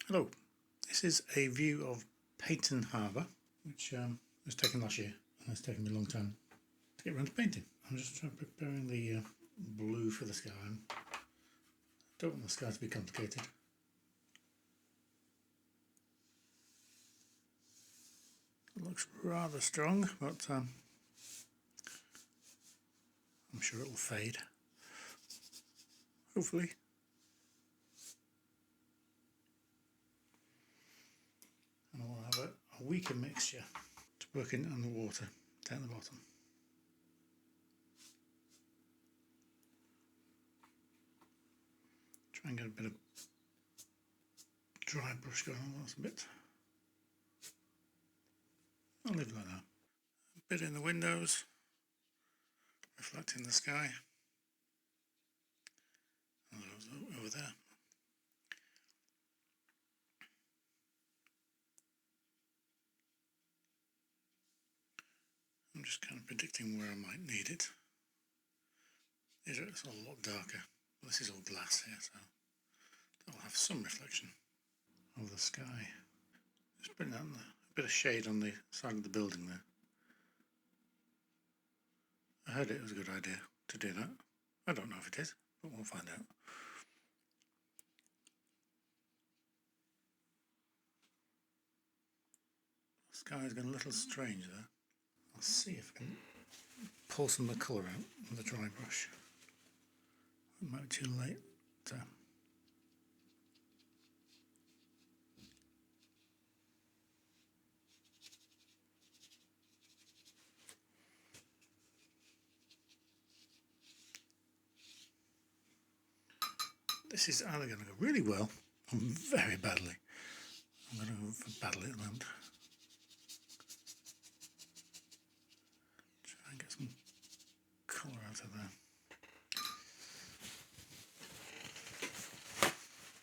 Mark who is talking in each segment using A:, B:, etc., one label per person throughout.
A: Hello, this is a view of Paignton Harbour, which was taken last year, and it's taken me a long time to get around to painting. I'm just preparing the blue for the sky. I don't want the sky to be complicated. It looks rather strong, but I'm sure it will fade, hopefully. And I want to have a weaker mixture to work in on the water down the bottom. Try and get a bit of dry brush going on that a bit. I'll leave it like that. A bit in the windows, reflecting the sky. And those over there. I'm just kind of predicting where I might need it. It's all a lot darker. This is all glass here, so that'll have some reflection of the sky. Just putting out a bit of shade on the side of the building there. I heard it was a good idea to do that. I don't know if it is, but we'll find out. The sky is getting a little strange there. I'll see if I can pull some of the colour out with a dry brush. It might be too late. This is either going to go really well or very badly. I'm going to go for badly at the moment. Try and get some colour out of there.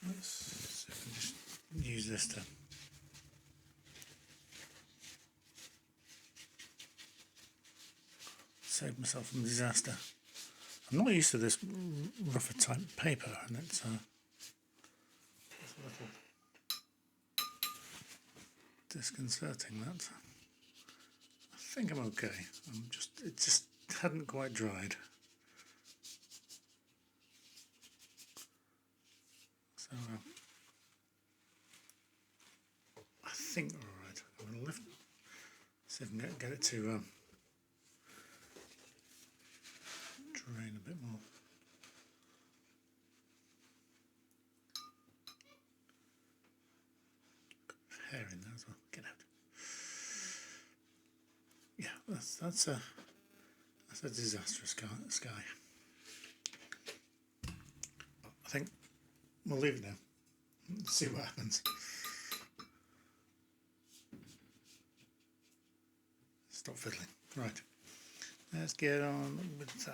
A: Let's see if I can just use this to save myself from disaster. I'm not used to this rougher type paper, and it's a little disconcerting. That I think I'm okay. It just hadn't quite dried. So I think we're all right. I'm going to lift, see if I can get it to drain a bit more. Hair in there as well. Get out. Yeah, that's a disastrous sky. I think we'll leave it now. See what happens. Stop fiddling. Right. Let's get on with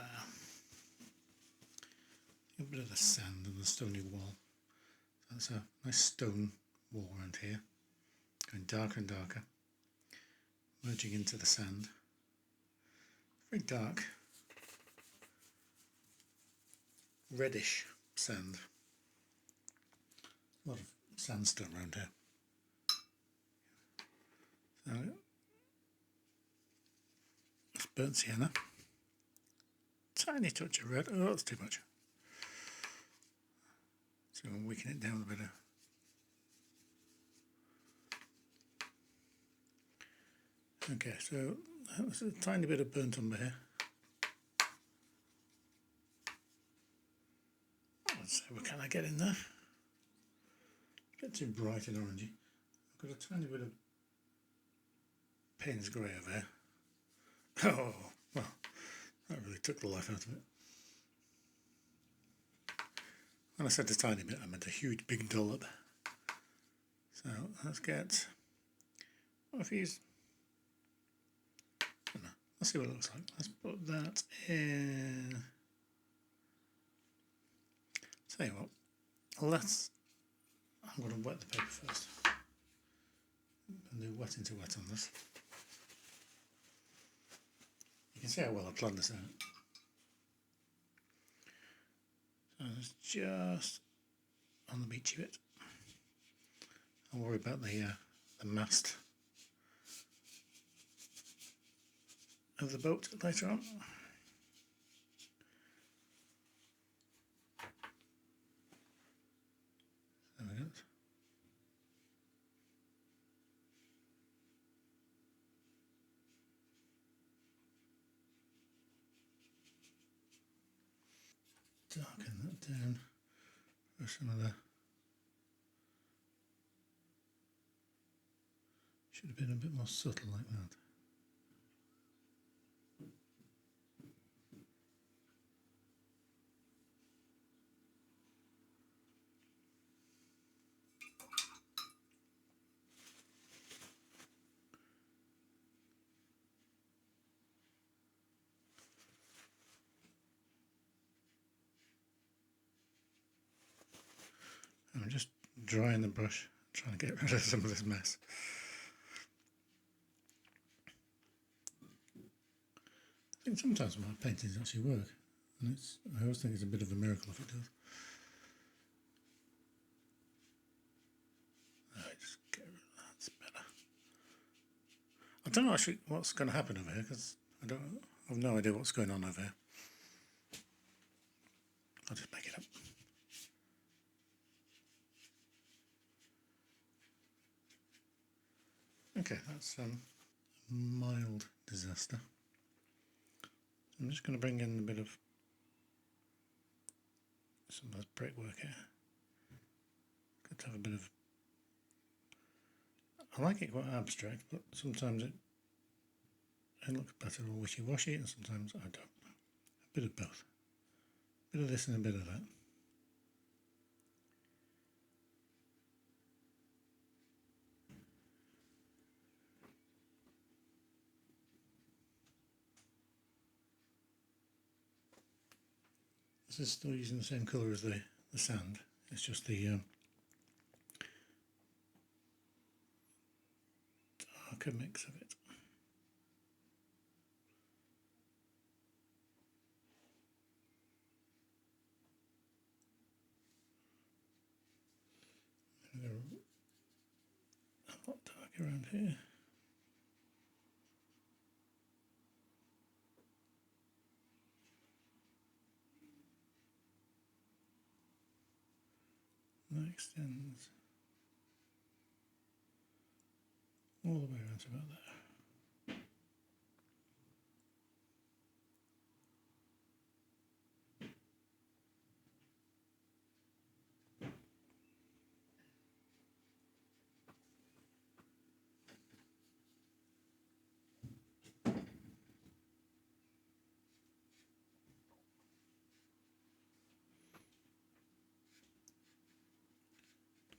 A: a bit of the sand and the stony wall. That's a nice stone wall around here, going darker and darker, merging into the sand. Very dark, reddish sand. A lot of sandstone around here. So it's burnt sienna. Tiny touch of red. Oh, that's too much. So we'll weaken it down a bit. Okay, so there's a tiny bit of burnt umber here. Let's see what can I get in there. Get too bright and orangey. I've got a tiny bit of Payne's grey over here. Oh, well, that really took the life out of it. When I said a tiny bit, I meant a huge big dollop. So let's get, what if he's, I don't know, let's see what it looks like. Let's put that in. Tell you what, I'm going to wet the paper first. And do wet into wet on this. You can see how well I planned this out. So it's just on the beachy bit. I'll worry about the mast of the boat later on. There we go. Darken that down for some of the... Should have been a bit more subtle like that. I'm just drying the brush, trying to get rid of some of this mess. I think sometimes my paintings actually work, and I always think it's a bit of a miracle if it does. Just get rid of that, that's better. I don't know actually what's going to happen over here, because I've no idea what's going on over here. I'll just make it up. Okay, that's a mild disaster. I'm just going to bring in a bit of some of that brickwork here. Got to have a bit of... I like it quite abstract, but sometimes it looks better or wishy-washy, and sometimes I don't. A bit of both. A bit of this and a bit of that. This is still using the same colour as the sand. It's just the darker mix of it. A lot darker around here. That extends all the way around to about there.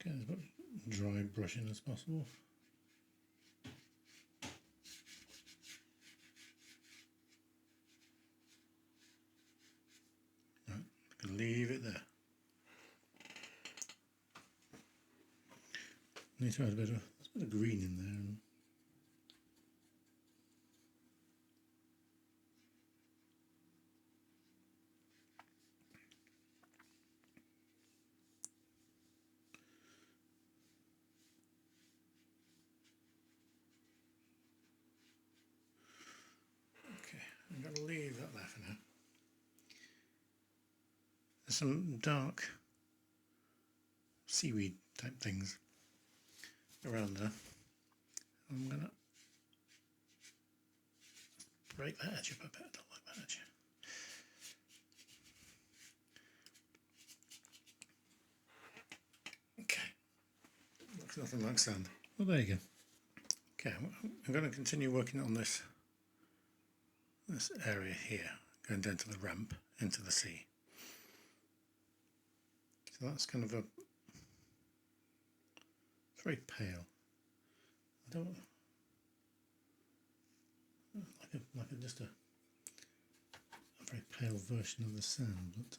A: Get as much dry brushing as possible. Right, I'm going to leave it there. Need to add a bit of green in there. Okay, I'm going to leave that there for now. There's some dark seaweed type things around there. I'm going to break that edge up a bit. I don't like that edge. Okay, looks nothing like sand. Well, there you go. Okay, I'm going to continue working on this area here, going down to the ramp into the sea. So that's kind of it's very pale. I don't like just a very pale version of the sand, but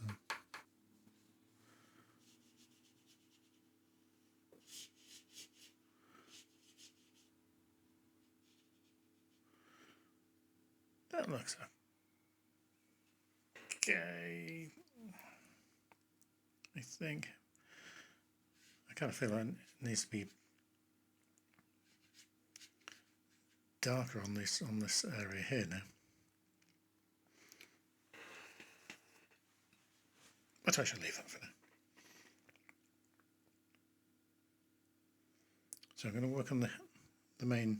A: that looks okay. I think I kind of feel like it needs to be darker on this area here now. But I shall leave that for now. So I'm going to work on the main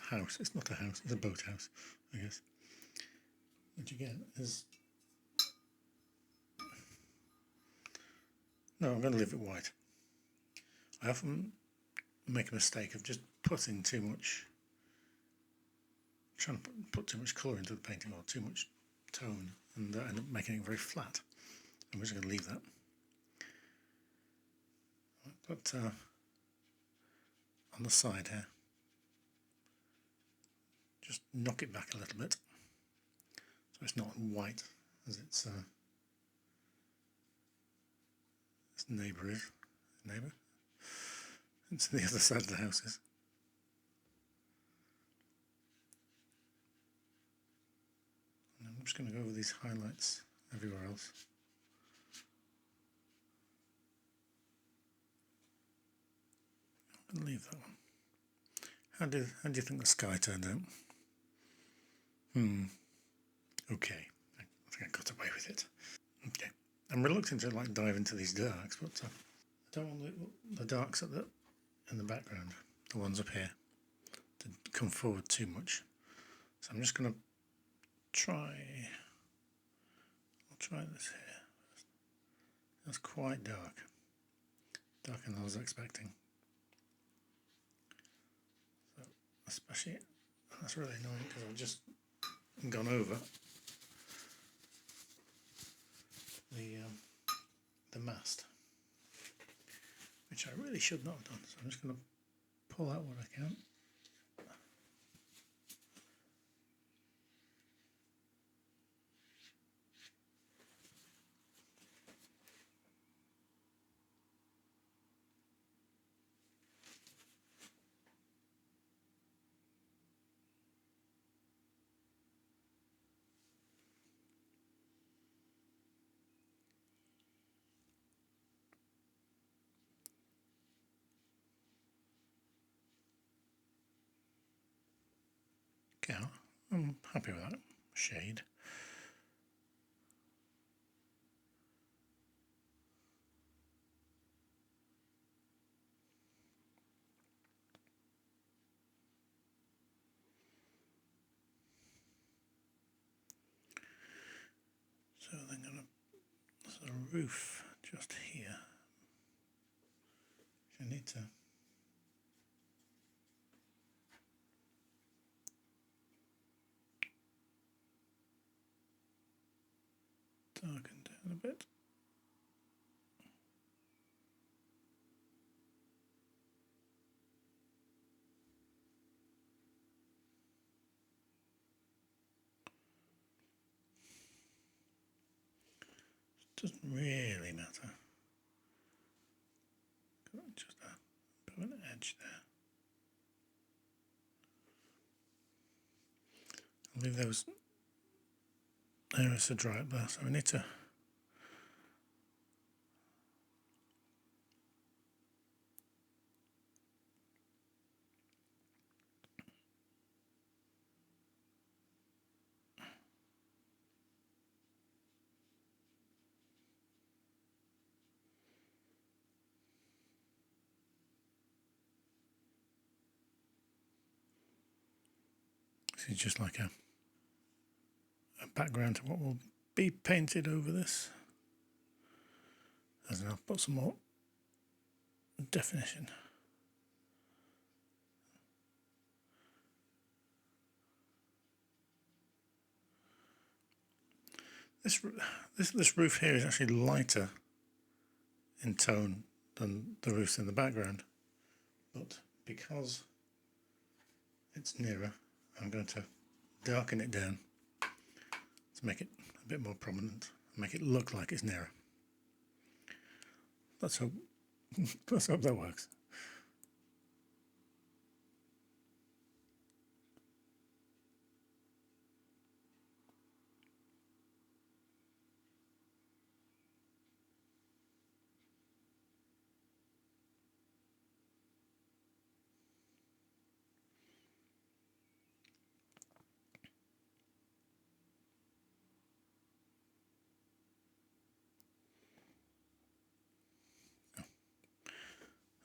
A: house. It's not a house, it's a boathouse, I guess. Which again is... No, I'm going to leave it white. I often make a mistake of just putting too much, trying to put too much colour into the painting or too much tone, and end up making it very flat. I'm just going to leave that. But on the side here, just knock it back a little bit so it's not white as its neighbour is. Neighbour? It's the other side of the houses. And I'm just going to go over these highlights everywhere else. I'm going to leave that one. How do you think the sky turned out? Okay, I think I got away with it. Okay, I'm reluctant to like dive into these darks, but I don't want the darks in the background, the ones up here, to come forward too much. So I'm just going to try. I'll try this here. That's quite dark, darker than I was expecting. So especially, that's really annoying because I've just gone over the mast, which I really should not have done. So I'm just going to pull out what I can. Okay, I'm happy with that shade. So then there's a roof just here. I need to darken down a bit. Doesn't really matter. Got just a bit of an edge there. I'll leave those areas to dry up there, so we need to this is just like a background to what will be painted over this. As I'll put some more definition. This roof here is actually lighter in tone than the roofs in the background, but because it's nearer, I'm going to darken it down to make it a bit more prominent, make it look like it's nearer. Let's hope that works.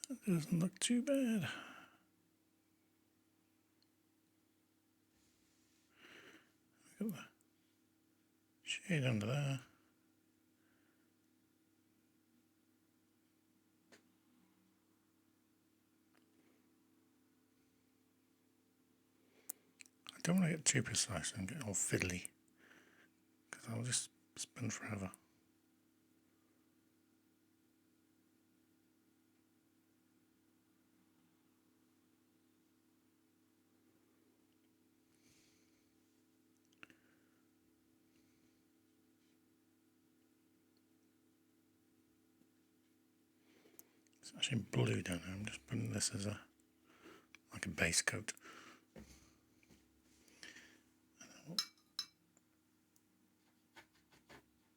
A: That doesn't look too bad. Got the shade under there. I don't want to get too precise and get all fiddly, because I'll just spin forever. It's actually blue down there. I'm just putting this as like a base coat. And then we'll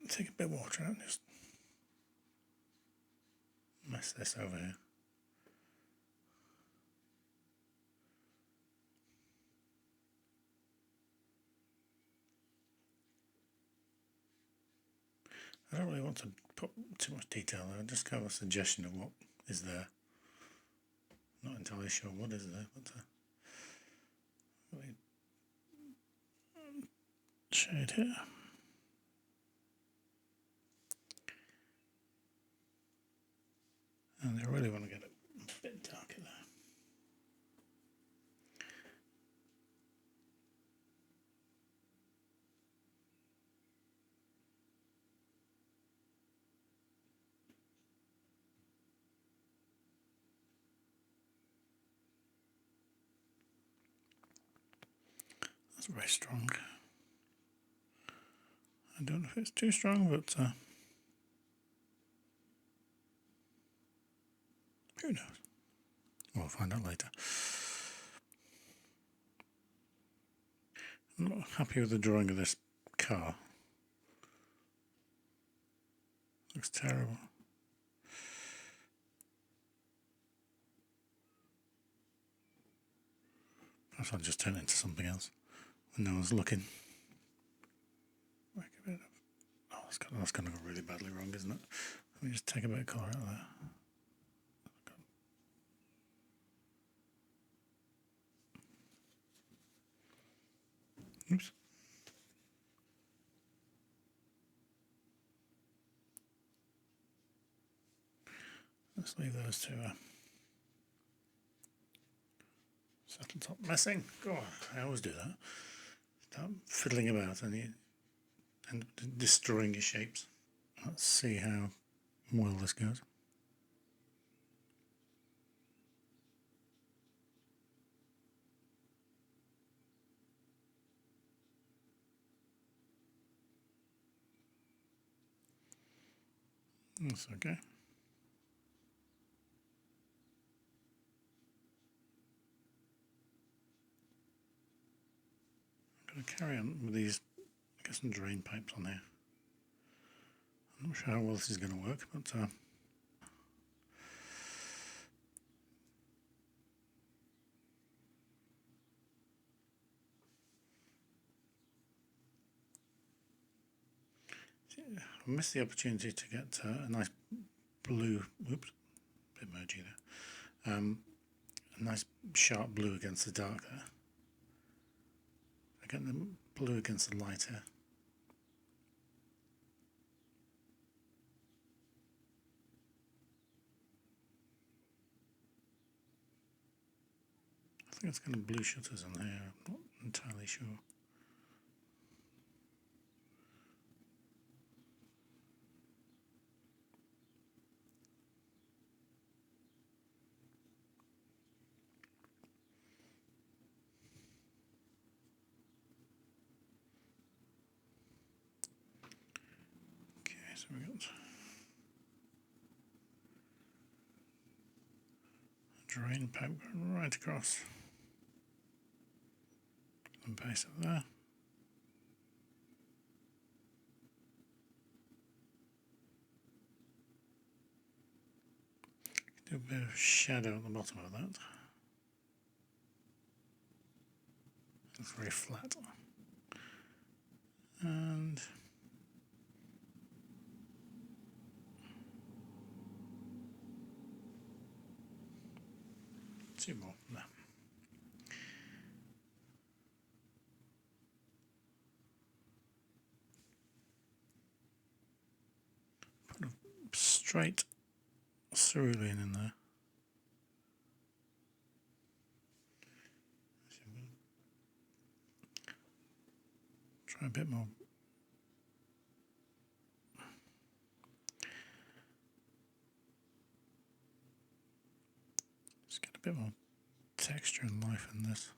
A: take a bit of water out and just mess this over here. I don't really want to put too much detail there. I just have a suggestion of what is there. Not entirely sure what is there, but shade here. And I really want to get it a bit darker there. That's very strong. I don't know if it's too strong, but who knows? We'll find out later. I'm not happy with the drawing of this car. Looks terrible. Perhaps I'll just turn it into something else when no one's looking. Like a bit of, oh, that's going to go really badly wrong, isn't it? Let me just take a bit of colour out of there. Oops. Let's leave those two settle top messing. Go on, I always do that. Start fiddling about and destroying your shapes. Let's see how well this goes. That's okay. I'm going to carry on with these. Get some drain pipes on here. I'm not sure how well this is going to work, but I missed the opportunity to get a nice blue. Oops, bit mergy there. A nice sharp blue against the dark there. Again, the blue against the light here. I think it's kind of blue shutters on here. I'm not entirely sure. Okay, so we got a drain pipe going right across and paste it there. Do a bit of shadow at the bottom of that. It's very flat. And 2 more. No. Put a straight cerulean in there. Try a bit more. Just get a bit more texture and life in this.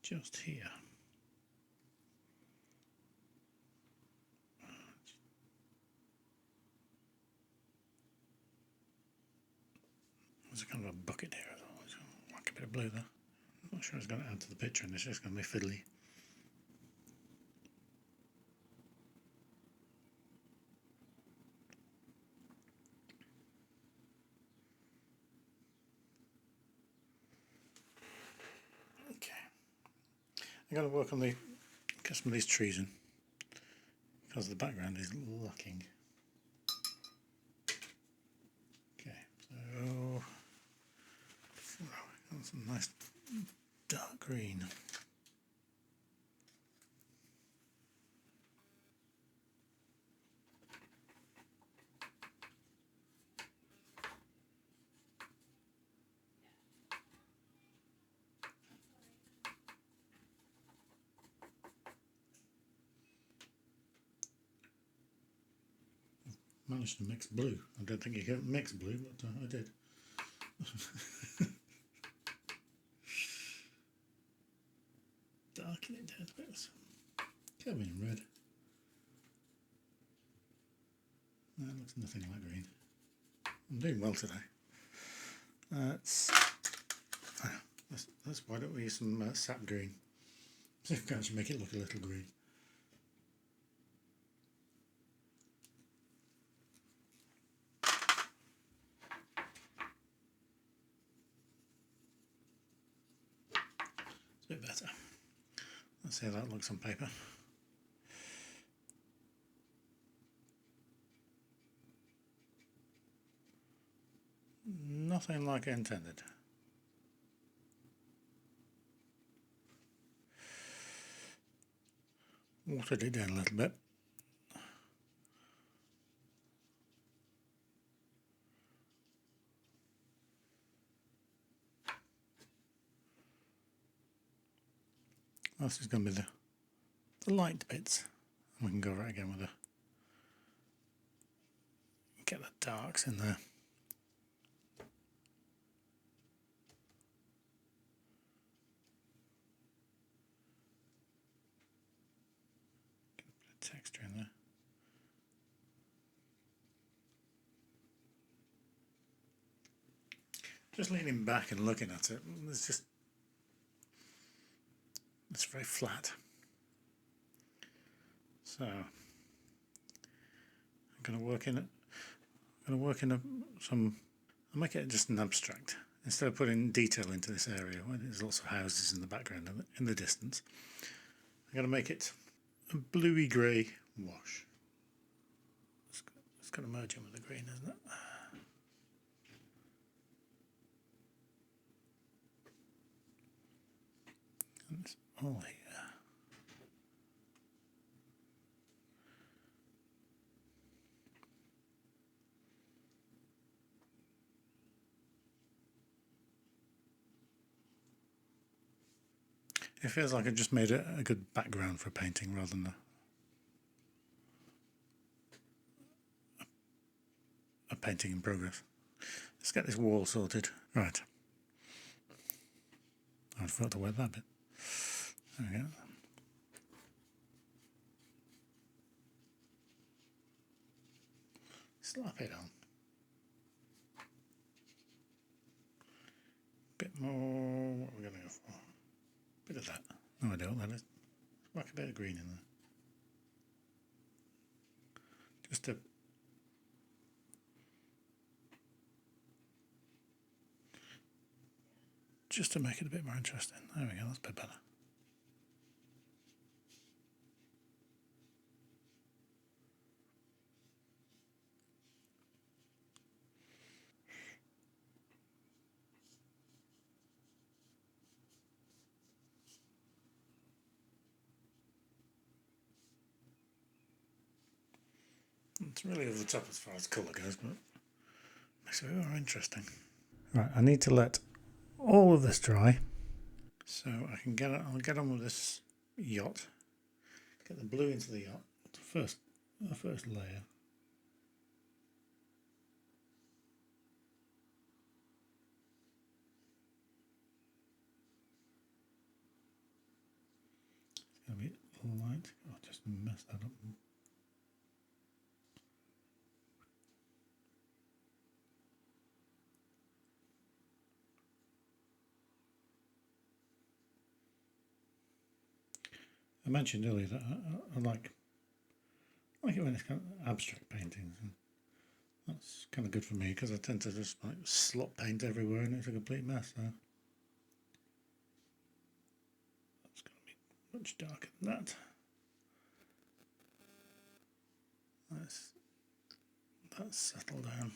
A: Just here. There's a kind of a bucket here as well. So like a bit of blue there. I'm not sure it's going to add to the picture, and it's just going to be fiddly. Okay. I'm going to work on get some of these trees in because the background is lacking. Okay, so got some nice dark green. Managed to mix blue. I don't think you can mix blue, but I did. Darken it down a bit. Come in red. That looks nothing like green. I'm doing well today. Let's why don't we use some sap green? See if we can actually make it look a little green. It's a bit better. Let's see how that looks on paper. Nothing like I intended. Watered it down a little bit. This is going to be the light bits. We can go right again with get the darks in there. Get a bit of texture in there. Just leaning back and looking at it, it's very flat. So I'm going to work in it. I'm going to work in I'll make it just an abstract. Instead of putting detail into this area, where there's lots of houses in the background and in the distance, I'm going to make it a bluey grey wash. It's going to merge in with the green, isn't it? And it's all here. It feels like I just made a good background for a painting rather than a painting in progress. Let's get this wall sorted. Right. I forgot to wear that bit. There we go. Slap it on. Bit more. What are we going to go for? Bit of that. No idea what that is. Whack a bit of green in there. Just to just to make it a bit more interesting. There we go, that's a bit better. It's really over the top as far as colour goes, but makes it more interesting. Right, I need to let all of this dry, so I can get it. I'll get on with this yacht. Get the blue into the yacht. The first layer. It's going to be light. I'll just mess that up. I mentioned earlier that I like it when it's kind of abstract paintings, and that's kind of good for me because I tend to just like slot paint everywhere and it's a complete mess. So that's going to be much darker than that. That's settled down.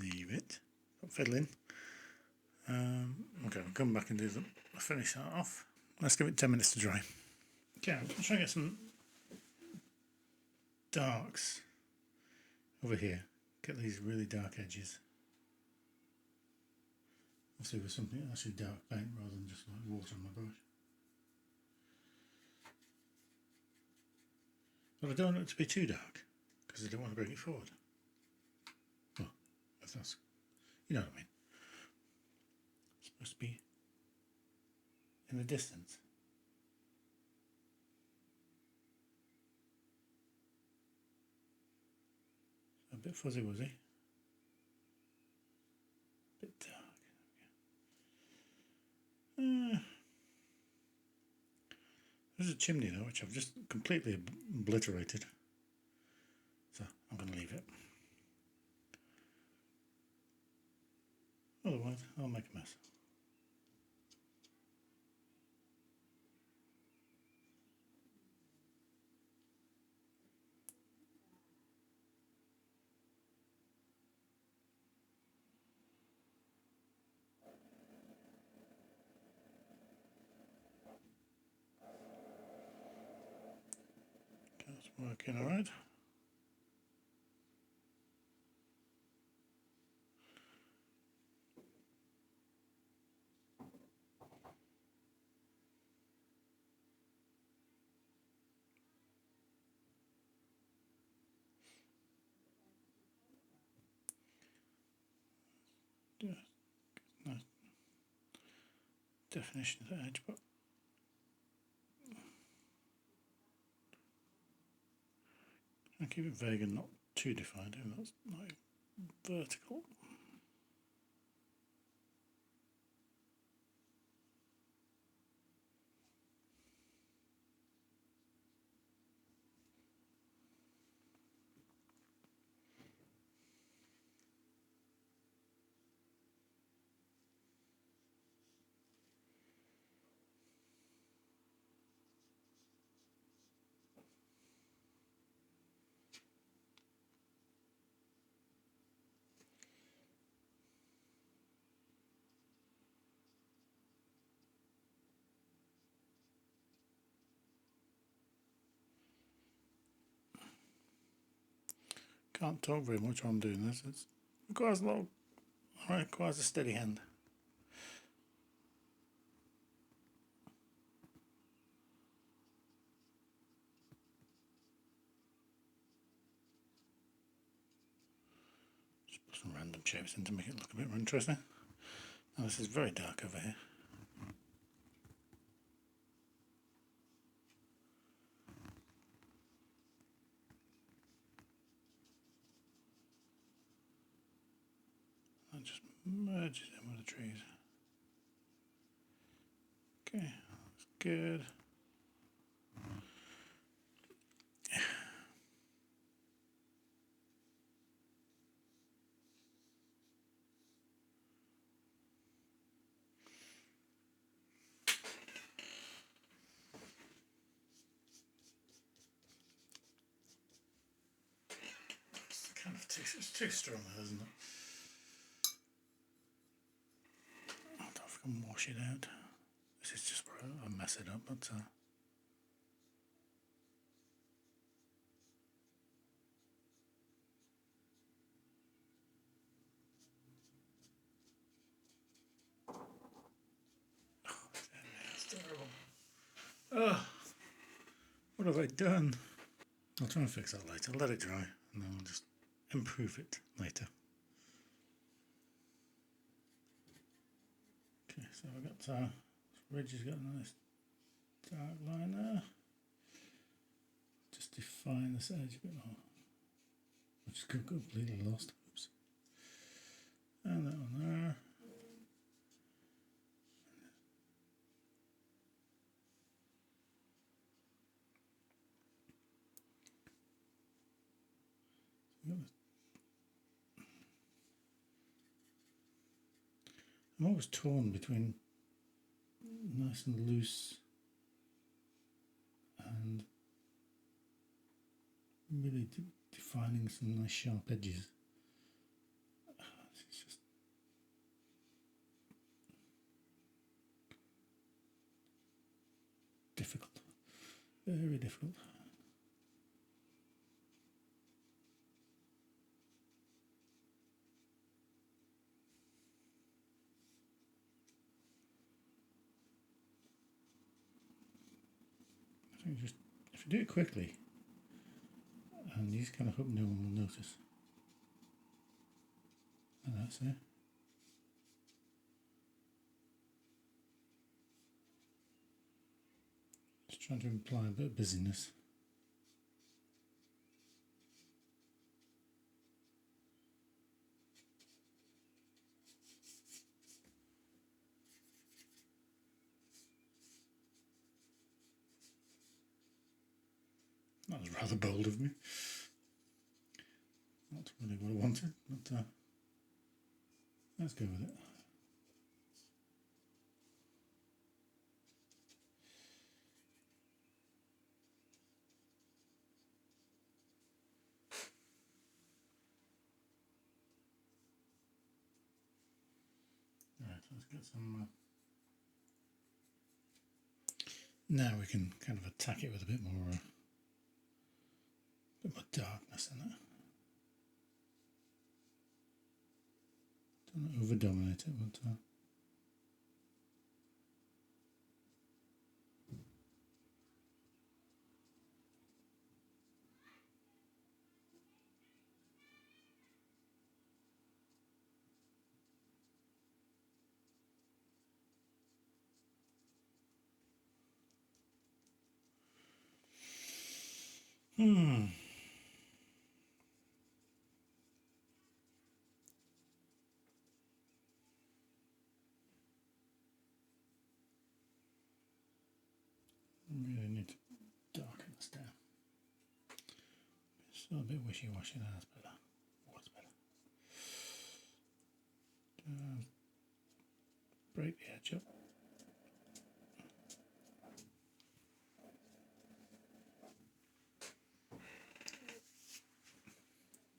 A: Leave it. Stop fiddling. Okay, I'll come back and finish that off. Let's give it 10 minutes to dry. Okay, I'm trying to get some darks over here. Get these really dark edges. Obviously with something actually dark paint rather than just like water on my brush. But I don't want it to be too dark because I don't want to bring it forward. Well, that's, you know what I mean. It's supposed to be in the distance. A bit fuzzy wuzzy. A bit dark. There's a chimney though, which I've just completely obliterated. So I'm going to leave it. Otherwise, I'll make a mess. Okay, it's working alright. Yeah, nice definition of the edge, but I keep it vague and not too defined, and that's like vertical. Can't talk very much while I'm doing this. It requires a steady hand. Just put some random shapes in to make it look a bit more interesting. Oh, this is very dark over here. That just merges in with the trees. Okay, that's good. It's kind of it's too strong, isn't it? I don't know if I can wash it out. This is just where I mess it up, but it's terrible. Oh, what have I done? I'll try and fix that later. I'll let it dry and then I'll just improve it later. Okay, so I've got ridge has got a nice dark line there. Just define this edge a bit more. I just got completely lost. Oops. And that one there. I'm always torn between nice and loose and really defining some nice sharp edges. It's just difficult, very difficult. I think just if you do it quickly, and you just kind of hope no one will notice. And that's it. Just trying to imply a bit of busyness. That was rather bold of me. Not really what I wanted, but let's go with it. Right, let's get some. Now we can kind of attack it with a bit more darkness in it. Don't over dominate it, but really need to darken this down. It's still a bit wishy-washy. That's better. What's better? Break the edge up.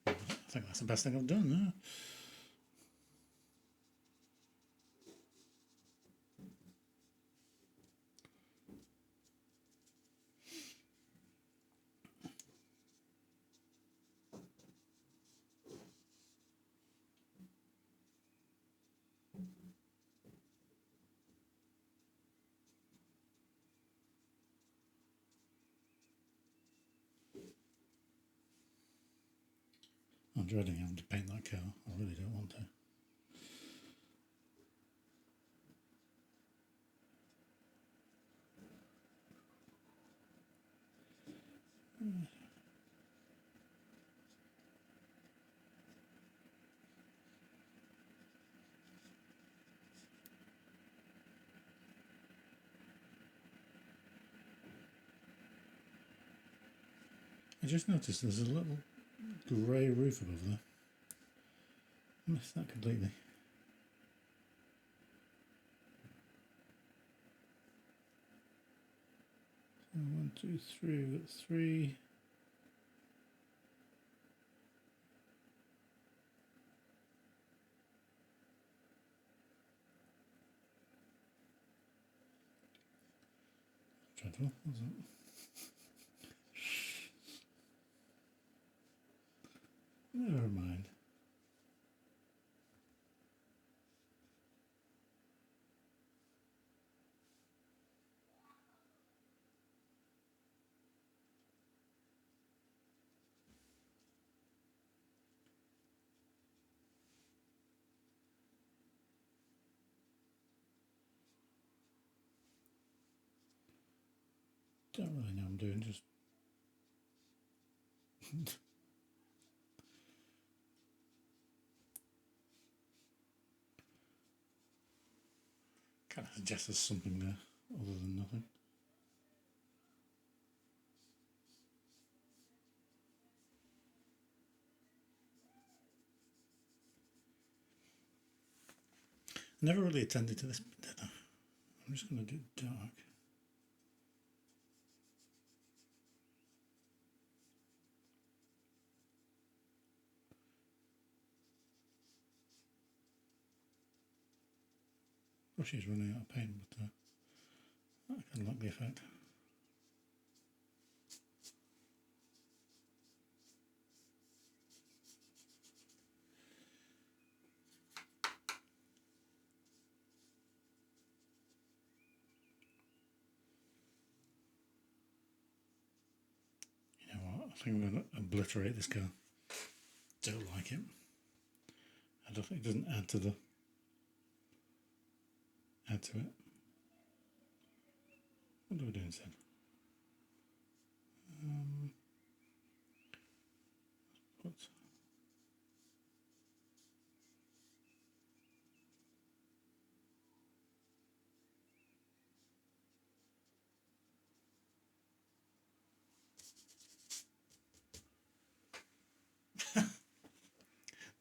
A: I think that's the best thing I've done there. I'm dreading having to paint that car. I really don't want to. I just noticed there's a little grey roof above there. I missed that completely. So 1, 2, 3, we've got 3. Dreadful, wasn't it? Never mind. Don't really know what I'm doing, just kind of suggests there's something there other than nothing. I never really attended to this bit, did I? I'm just going to do dark. Oh, she's running out of paint, but I kind of like the effect. You know what? I think I'm going to obliterate this car. Don't like it. I don't think it doesn't add to it. What do we do instead? What?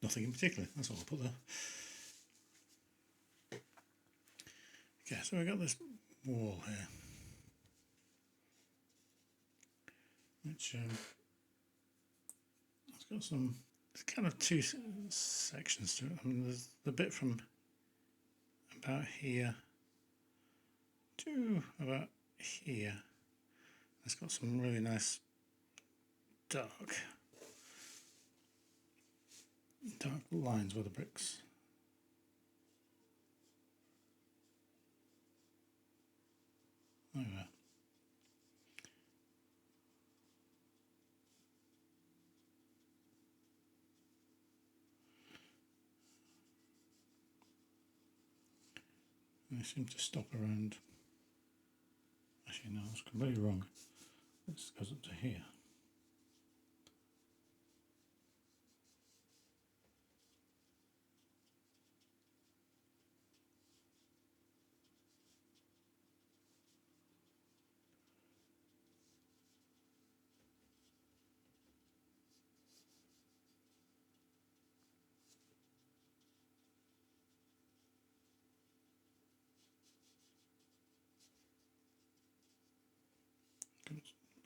A: Nothing in particular, that's all I'll put there. Okay, so we've got this wall here, which it's got some, it's kind of two sections to it. I mean, there's the bit from about here to about here. It's got some really nice dark lines with the bricks. There we are. And they seem to stop around. Actually, no, that's completely wrong. This goes up to here.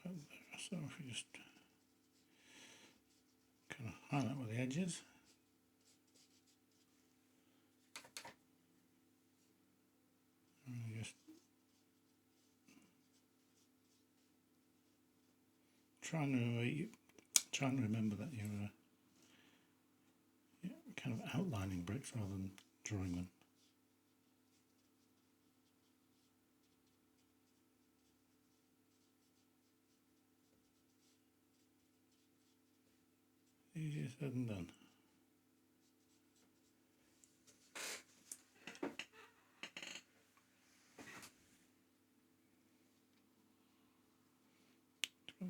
A: About there. So if we just kind of highlight where the edge is. And just trying to remember that you're kind of outlining bricks rather than drawing them. Easier said than done.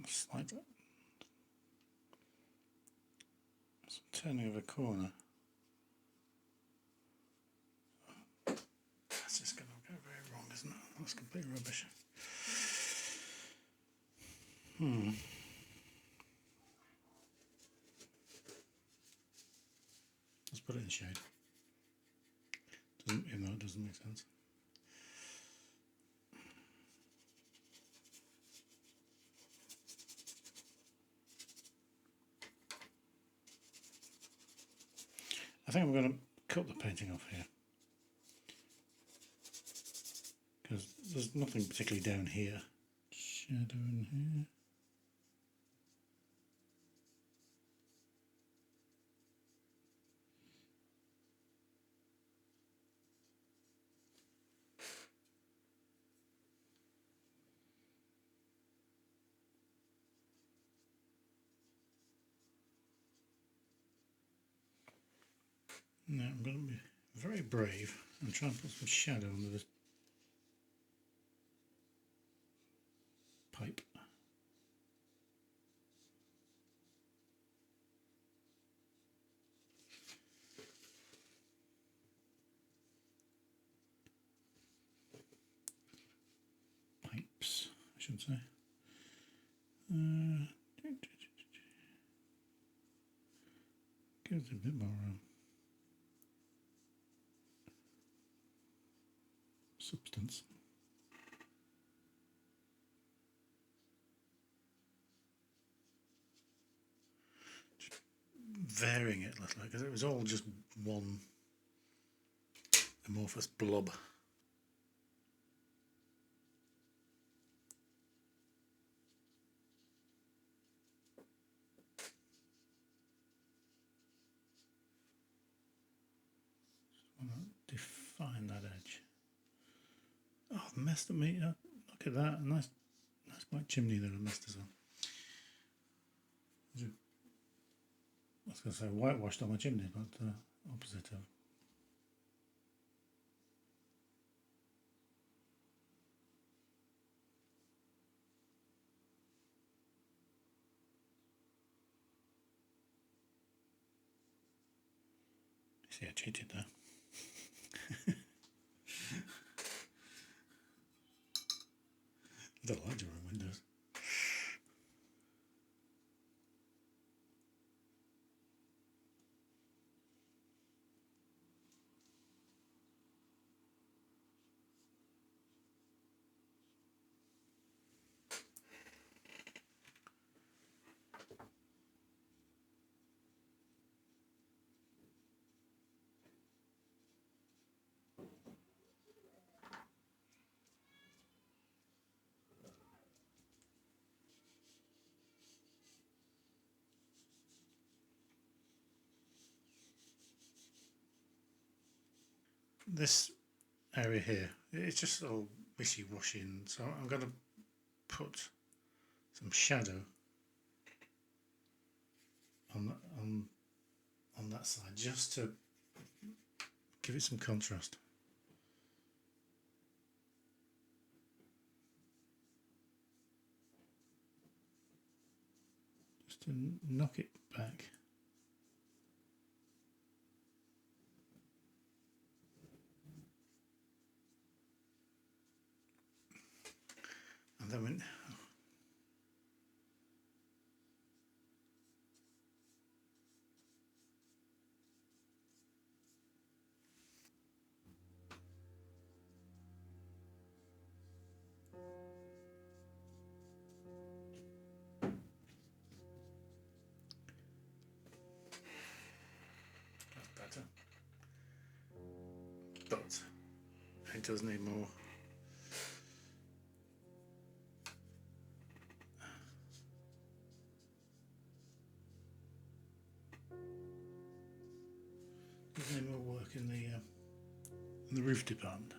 A: Slight turning of a corner. That's just going to go very wrong, isn't it? That's complete rubbish. just put it in shade. Even though it doesn't make sense. I think I'm going to cut the painting off here, because there's nothing particularly down here. Shadow in here. Now I'm going to be very brave and try and put some shadow under this pipe. Pipes, I should say. Give it a bit more substance. Just varying it a little, because it was all just one amorphous blob. Define that edge. Oh, I've messed up me. Look at that. Nice white chimney that I missed as well. I was going to say whitewashed on my chimney, but opposite of. See, I cheated there. I don't like drawing windows. This area here, it's just all wishy-washy, and so I'm going to put some shadow on that side, just to give it some contrast. Just to knock it back. And then when that's better, but it does need more. Does need more work in the roof department.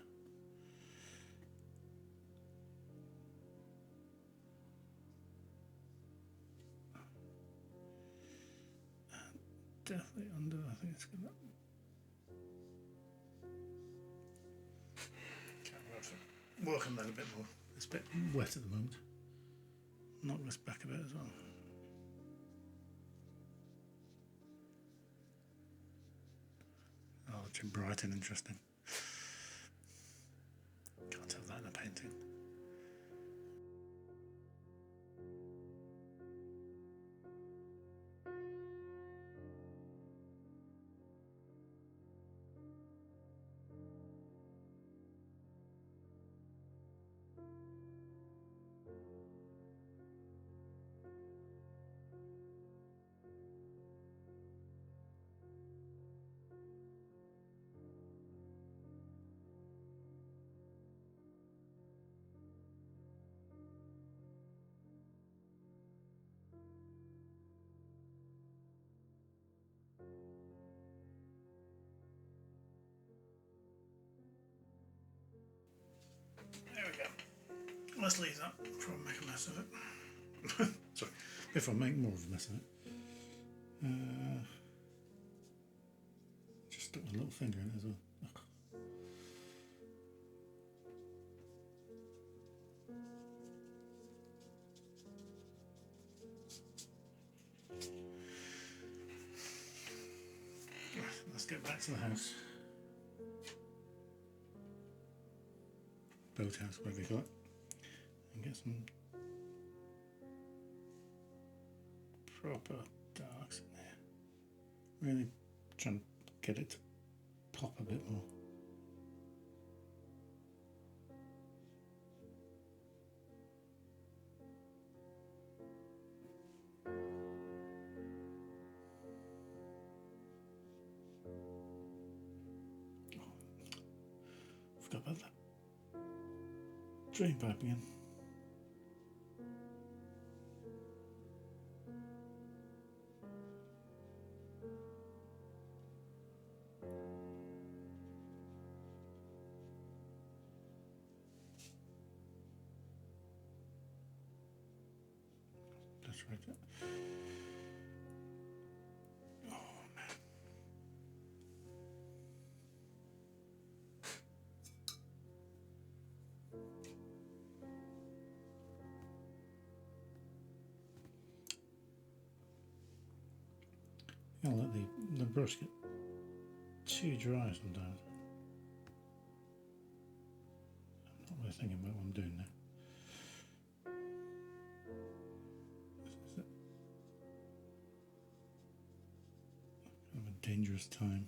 A: Definitely under. I think it's gonna. Work on that a bit more. It's a bit wet at the moment. Knock this back a bit as well. Oh, it's bright and interesting. Can't have that in a painting. my sleeves up before I make a mess of it. Sorry, before I make more of a mess of it. Just stuck my little finger in it as well. Ugh. Right, let's get back to the house. Boathouse, whatever you call it. And get some proper darks in there. Really trying to get it to pop a bit more. Forgot about that. Drain pipe again. That's right. Oh man. I'll let the brush get too dry sometimes. I'm not really thinking about what I'm doing now. Is it kind of a dangerous time?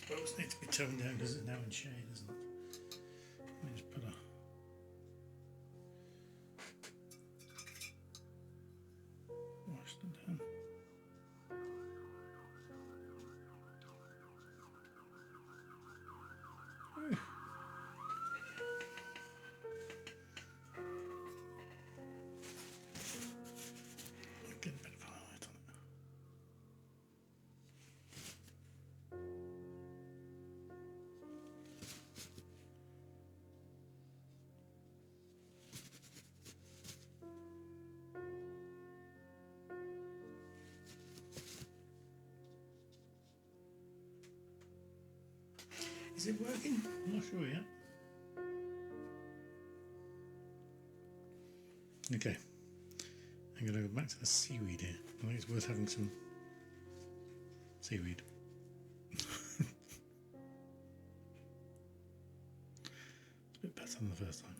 A: Boats need to be toned down because it's now in shade, isn't it? Let me just put a wash them down. Ooh. Get a bit of highlight on it. Is it working? I'm not sure yet. Okay, I'm going to go back to the seaweed here. I think it's worth having some seaweed. It's a bit better than the first time.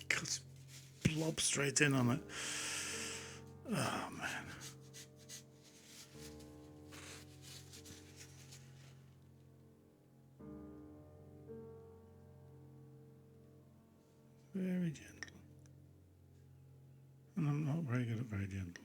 A: Cuts blob straight in on it. Oh man. Very gentle. And I'm not very good at very gentle.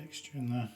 A: texture in there.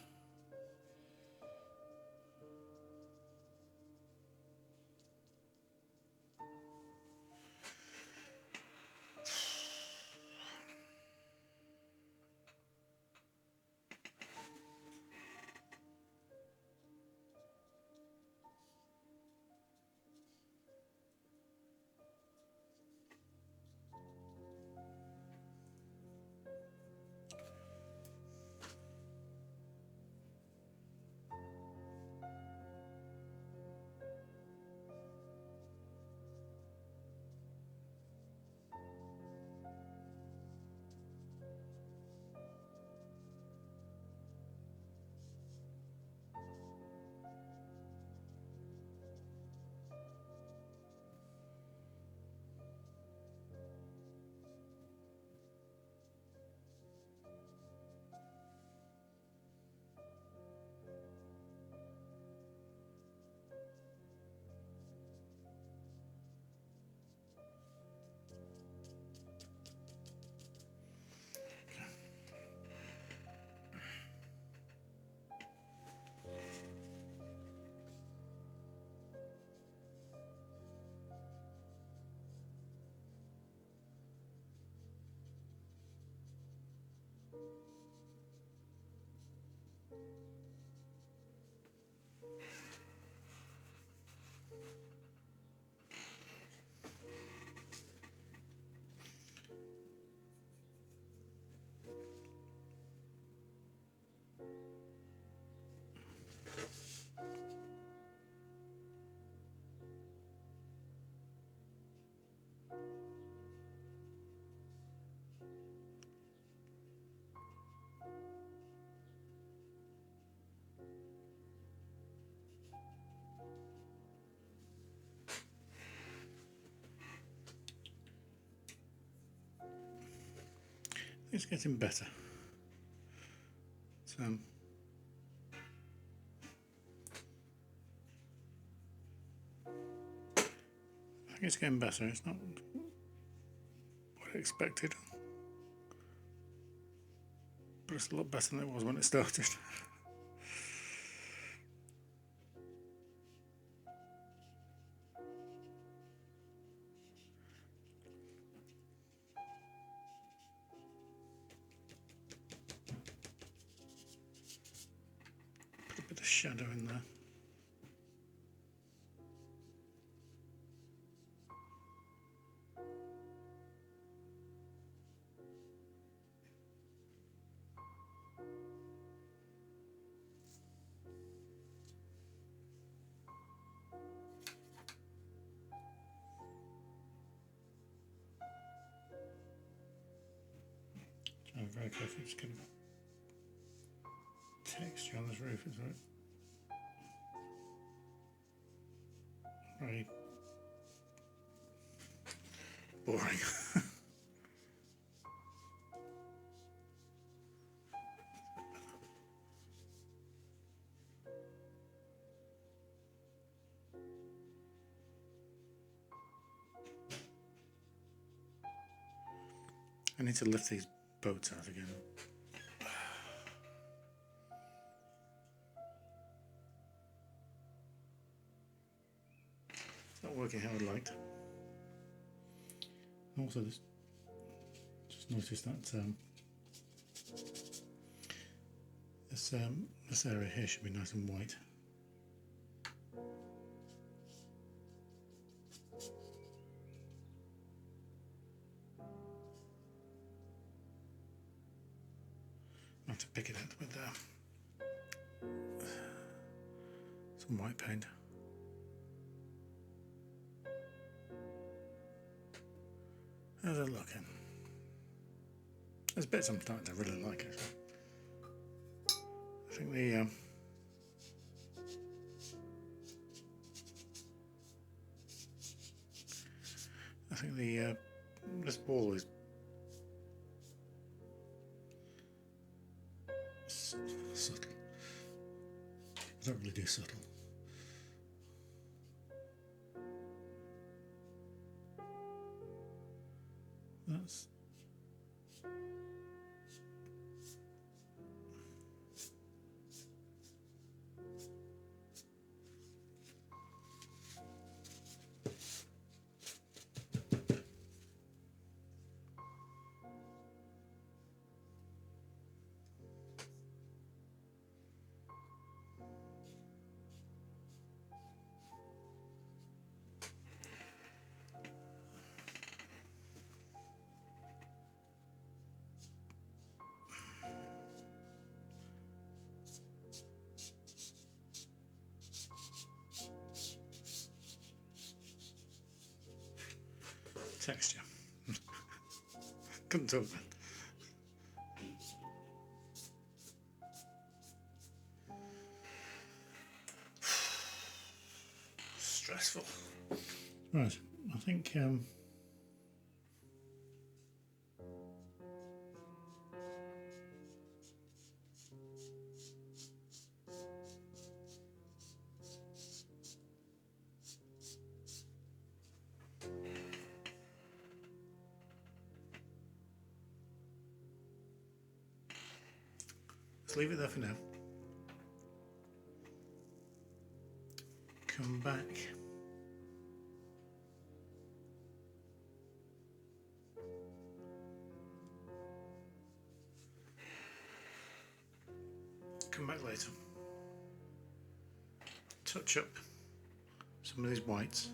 A: It's getting better. So I think it's getting better. It's not what I expected, but it's a lot better than it was when it started. Put a bit of shadow in there. I'm very careful, just get a texture on this roof, is right. Very boring. I need to lift these boats out again. It's not working how I'd liked. Also, just noticed that this area here should be nice and white. I have to pick it out with some white paint. How's it looking? There's bits I'm starting to really like it. I think this wall is subtle. I don't really do subtle. That's texture. Couldn't talk then. Stressful. Right, I think let's leave it there for now. Come back. Come back later. Touch up some of these whites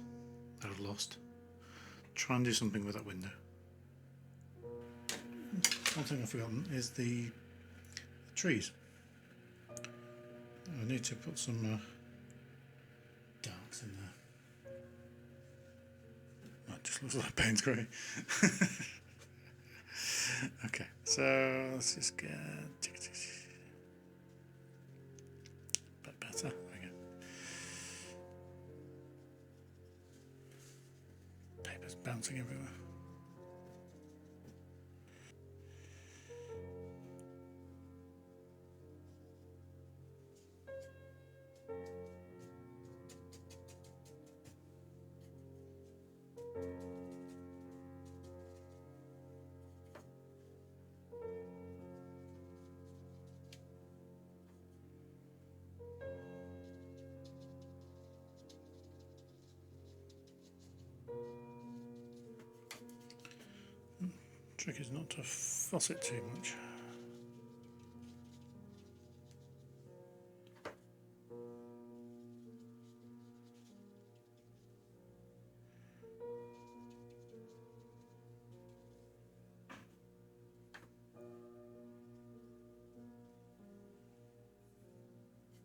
A: that I've lost. Try and do something with that window. One thing I've forgotten is the trees. I need to put some darks in there. That just looks like Payne's grey. Okay, so let's just get a bit better. There we go. Paper's bouncing everywhere. Trick is not to fuss it too much.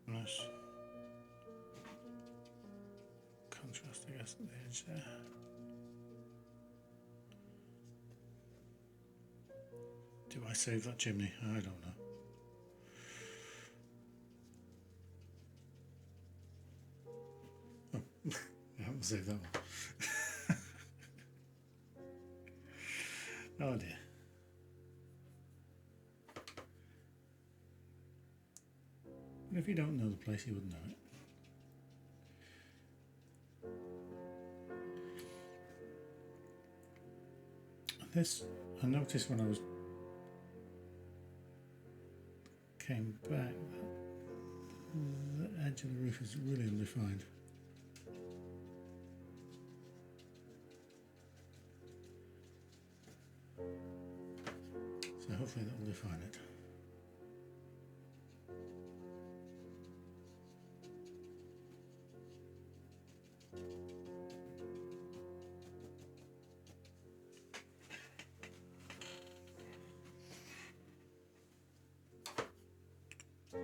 A: Nice contrast, I guess, at the edge there. Do I save that chimney? I don't know. Oh, I haven't saved that one. Oh dear. But if you don't know the place, you wouldn't know it. This, I noticed when I came back, the edge of the roof is really undefined. So hopefully that will define it.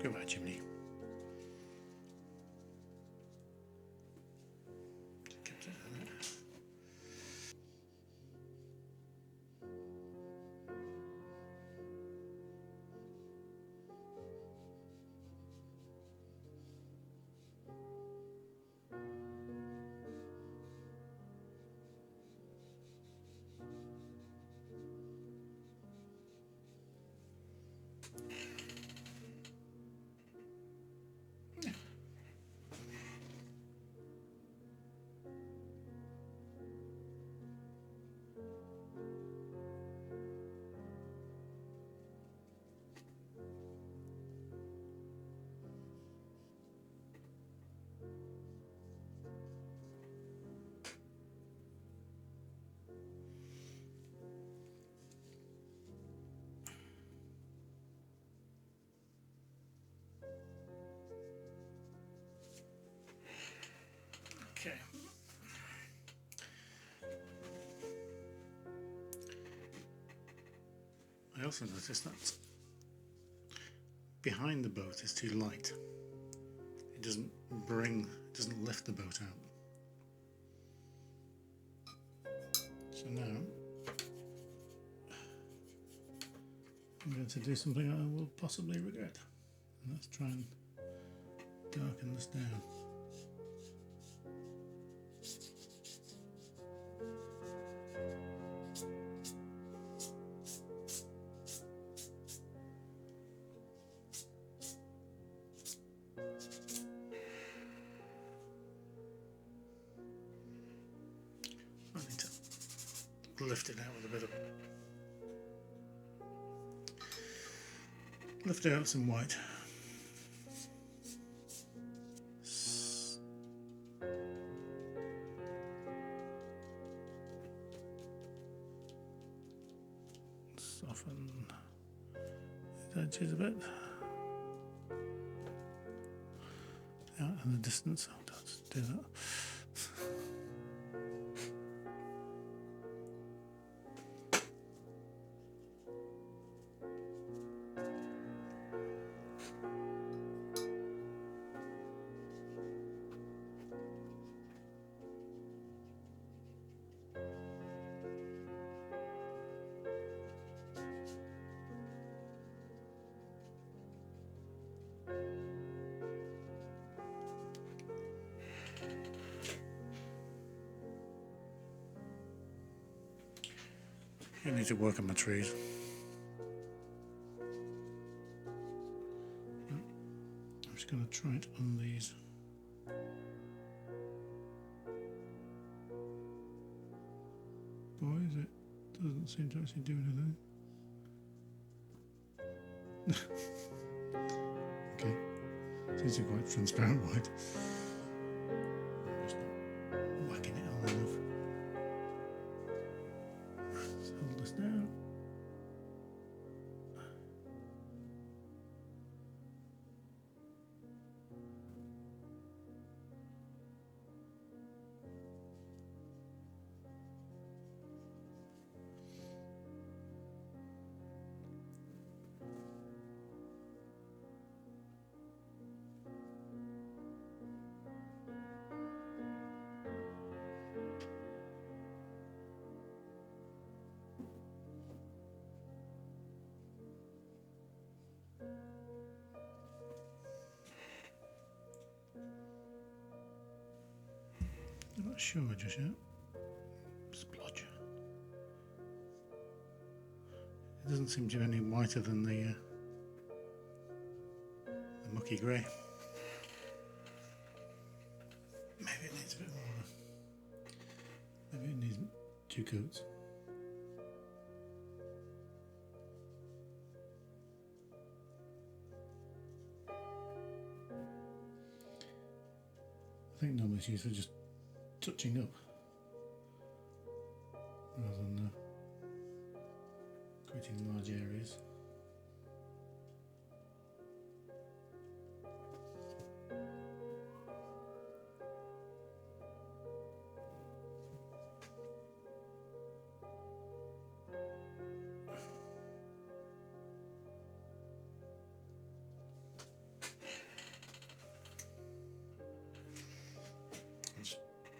A: Goodbye, chimney. Just kept it in there. Okay. I also noticed that behind the boat is too light. It doesn't lift the boat out. So So now I'm going to do something I will possibly regret. And let's try and darken this down. I need to lift it out with a bit of lift it out with some white. Soften the edges a bit. Out in the distance. I'll just do that. I need to work on my trees. I'm just going to try it on these. Boys, it doesn't seem to actually do anything. Okay, seems to be quite transparent white. Just not whacking it hard enough. Let's hold this down. I'm not sure just yet. Splodge. It doesn't seem to be any whiter than the mucky grey. Maybe it needs a bit more. Maybe it needs 2 coats. I think normally it's used for just touching up rather than creating large areas.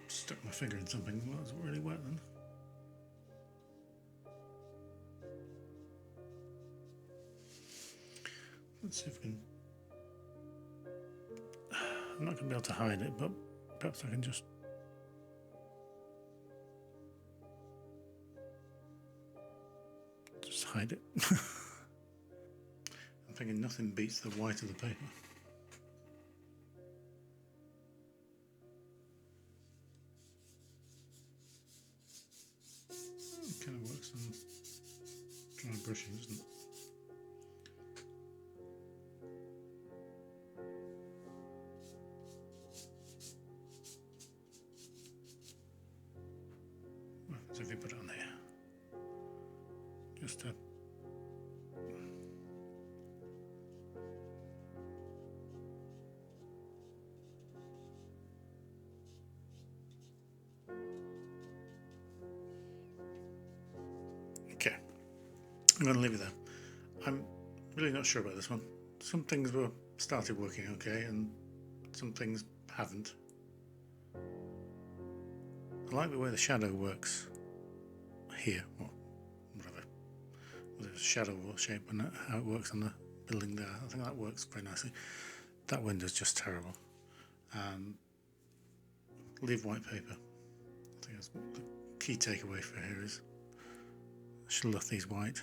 A: Stuck my finger in something that was really wet then. Let's see if we can. I'm not going to be able to hide it, but perhaps I can just. Just hide it. I'm thinking nothing beats the white of the paper. Kind of works on dry brushing, doesn't it? What happens if you put it on there? Just a okay. I'm going to leave it there. I'm really not sure about this one. Some things were started working okay and some things haven't. I like the way the shadow works here, or whatever, whether it's shadow or shape, and how it works on the building there. I think that works very nicely. That window's just terrible. Leave white paper. I think that's the key takeaway for here is I should have left these white.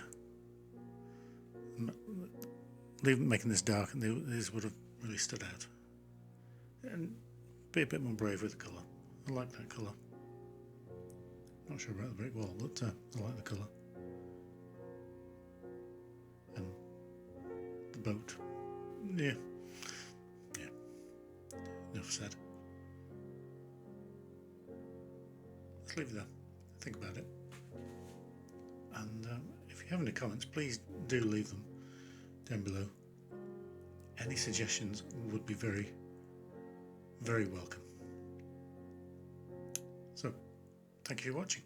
A: Leave making this dark, and these would have really stood out. And be a bit more brave with the colour. I like that colour. Not sure about the brick wall, but I like the colour. And the boat. Yeah. Enough said. Let's leave it there. Think about it. And if you have any comments, please do leave them down below. Any suggestions would be very, very welcome. So, thank you for watching.